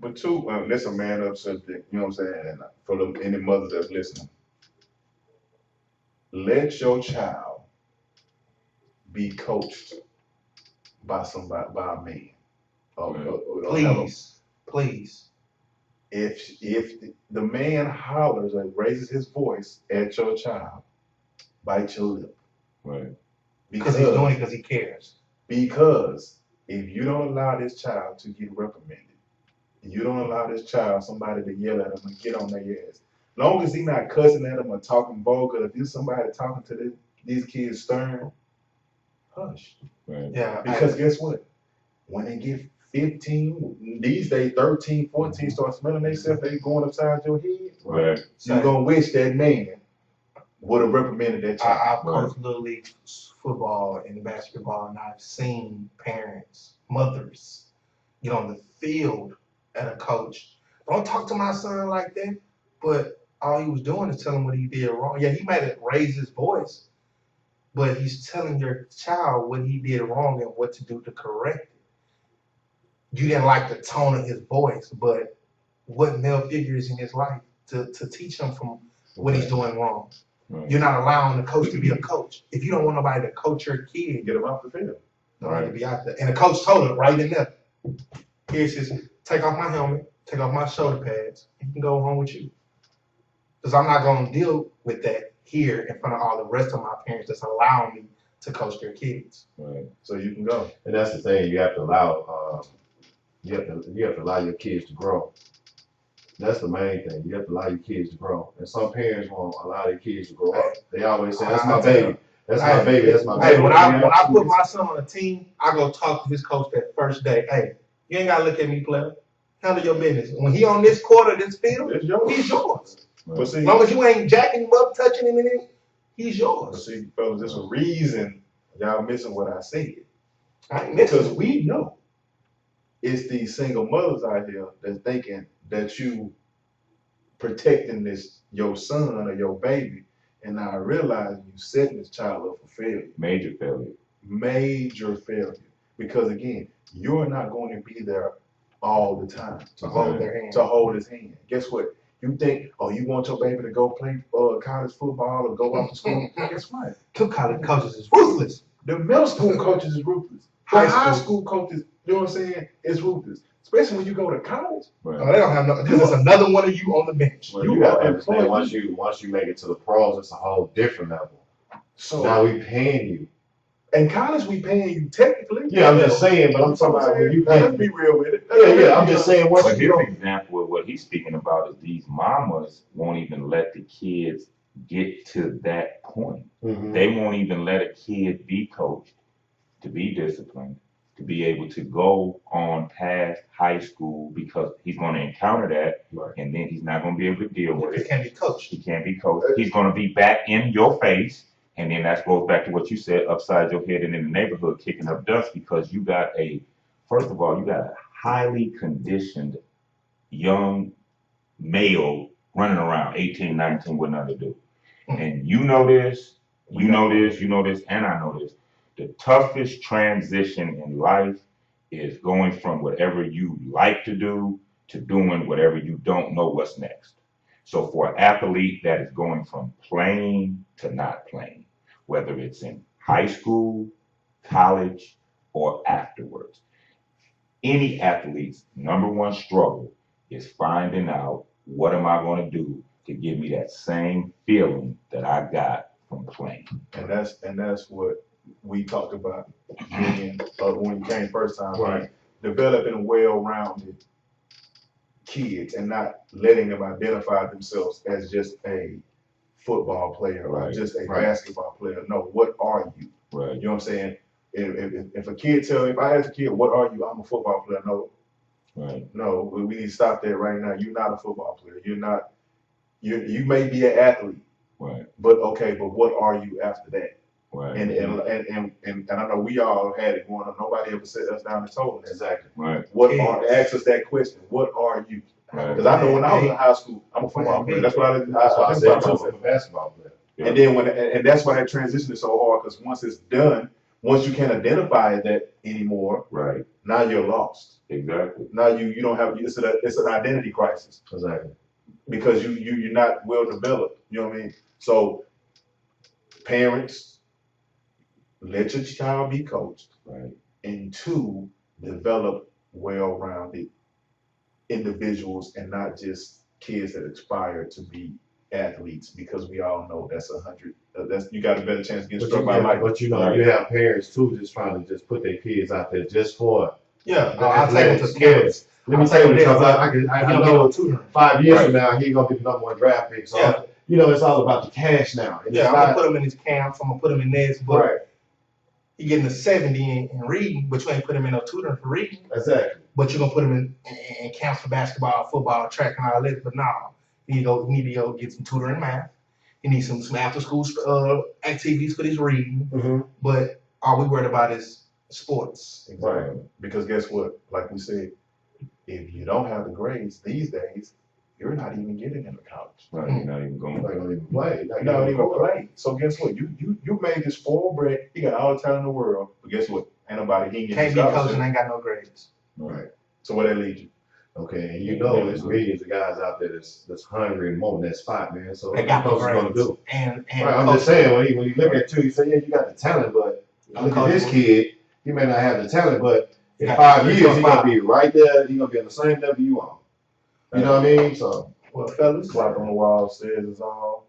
But two, that's a man up subject. You know what I'm saying? And for any mothers that's listening, let your child be coached by somebody, by a man. Please, please. If the man hollers or raises his voice at your child, bite your lip. Right. Because he's doing it because he cares. Because if you don't allow this child to get reprimanded, you don't allow this child, somebody to yell at him and get on their ass. Long as he's not cussing at them or talking vulgar, if there's somebody talking to these kids stern, hush. Right. Yeah. Because guess what? When they get 15, these days 13, 14, start smelling themselves, they going upside your head. Right. You're going to wish that man would have reprimanded that child. I've coached Little League football and basketball, and I've seen parents, mothers, get on the field at a coach. Don't talk to my son like that. But all he was doing is telling him what he did wrong. Yeah, he might have raised his voice, but he's telling your child what he did wrong and what to do to correct it. You didn't like the tone of his voice, but what male figure is in his life to teach him from what he's doing wrong? Right. You're not allowing the coach to be a coach. If you don't want nobody to coach your kid, get him off the field. Don't need to be out there. And the coach told him right in there, here's his, take off my helmet, take off my shoulder pads, and you can go home with you. Because I'm not going to deal with that here in front of all the rest of my parents that's allowing me to coach their kids. Right. So you can go. And that's the thing. You have to allow. You have to allow your kids to grow. That's the main thing. You have to allow your kids to grow. And some parents won't allow their kids to grow up. They always say, "That's my baby. That's my baby. That's my baby." Hey, when I put my son on a team, I go talk to his coach that first day. Hey, you ain't gotta look at me, player. Handle your business. When he on this quarter, this field, he's yours. Right. See, as long as you ain't jacking him up, touching him, he's yours. But see, fellas, there's a reason y'all missing what I said. Because we know it's these single mothers out here that's thinking that you protecting your son or your baby, and now I realize you setting this child up for failure. Major failure. Major failure. Because again, you're not going to be there all the time to hold their hand. To hold his hand. Guess what? You think, oh, you want your baby to go play college football or go off to school? Guess what? Two college coaches is ruthless. The middle school coaches is ruthless. High school coaches, you know what I'm saying, is ruthless. Especially when you go to college. Right. They don't have no. There's another one of you on the bench. Well, you got to understand once you make it to the pros, it's a whole different level. So now we paying you. In college, we paying you technically. Yeah, I'm just saying, but I'm talking about when you let's be real with it. Yeah, I'm just saying. But here's an example of what he's speaking about is these mamas won't even let the kids get to that point. Mm-hmm. They won't even let a kid be coached, to be disciplined, to be able to go on past high school because he's going to encounter that, right, and then he's not going to be able to deal with it. He can't be coached. He can't be coached. He's going to be back in your face. And then that goes back to what you said, upside your head and in the neighborhood kicking up dust because you got first of all, you got a highly conditioned young male running around 18, 19 with nothing to do. And you know this, and I know this. The toughest transition in life is going from whatever you like to do to doing whatever you don't know what's next. So for an athlete, that is going from playing to not playing, whether it's in high school, college, or afterwards. Any athlete's number one struggle is finding out what am I going to do to give me that same feeling that I got from playing. And that's what we talked about being when you came first time, right? Developing well-rounded kids and not letting them identify themselves as just a football player or just a basketball player. No, what are you? Right. You know what I'm saying? If a kid if I ask a kid, what are you? I'm a football player. No. Right. No, we need to stop that right now. You're not a football player. You're not. You may be an athlete. Right. But what are you after that? Right. And I know we all had it going on. Nobody ever sat us down and told us. Exactly. Right. Ask us that question. What are you? Because I know when I was in high school, I'm a football player. That's what I said. I'm a basketball player. Yeah. And then and that's why that transition is so hard. Because once it's done, Once you can't identify that anymore, Right, now you're lost. exactly. Now you don't have, it's an identity crisis Exactly. because you're not well developed. You know what I mean? So parents, let your child be coached, Right. and two, develop well-rounded individuals and not just kids that aspire to be athletes, because we all know that's you got a better chance of getting struck by lightning. But you know, Right. you have parents too just trying to just put their kids out there just for Yeah, the I'll take them to athletics. camps. Let me I'll tell you, take them because there, I you know know, tutoring. 5 years Right. from now he's gonna be the #1 draft pick. So Yeah. you know, it's all about the cash now. And Yeah, it's I'm gonna not put him in his camps. I'm gonna put him in this, but right. he getting a 70 in reading, but you ain't put him in no tutoring for reading. Exactly. But you're gonna put him in camps for basketball, football, track, and all this. But no, he need to go get some tutoring in math. He needs some after school activities for his reading. Mm-hmm. But all we worried about is sports. Exactly. Because guess what? Like we said, if you don't have the grades these days, you're not even getting into college. Right, you're not even You're going. not gonna even play. You're not even play. So guess what? You made this spoiled bread. You got all the talent in the world, but guess what? Ain't nobody he Can't be coaching, ain't got no grades. Right. So where that lead you? Okay, and you know there's millions of guys out there that's hungry and wanting that spot, man. So They what got the no coach is gonna grades. do? And Right, I'm just saying when you look at you say, yeah, you got the talent, but look at this kid, he may not have the talent, but in Yeah, 5 he's years he's gonna gonna be right there, he's gonna be on the same level you are. You know what I mean? So well, fellas, Clock on the wall says it's all.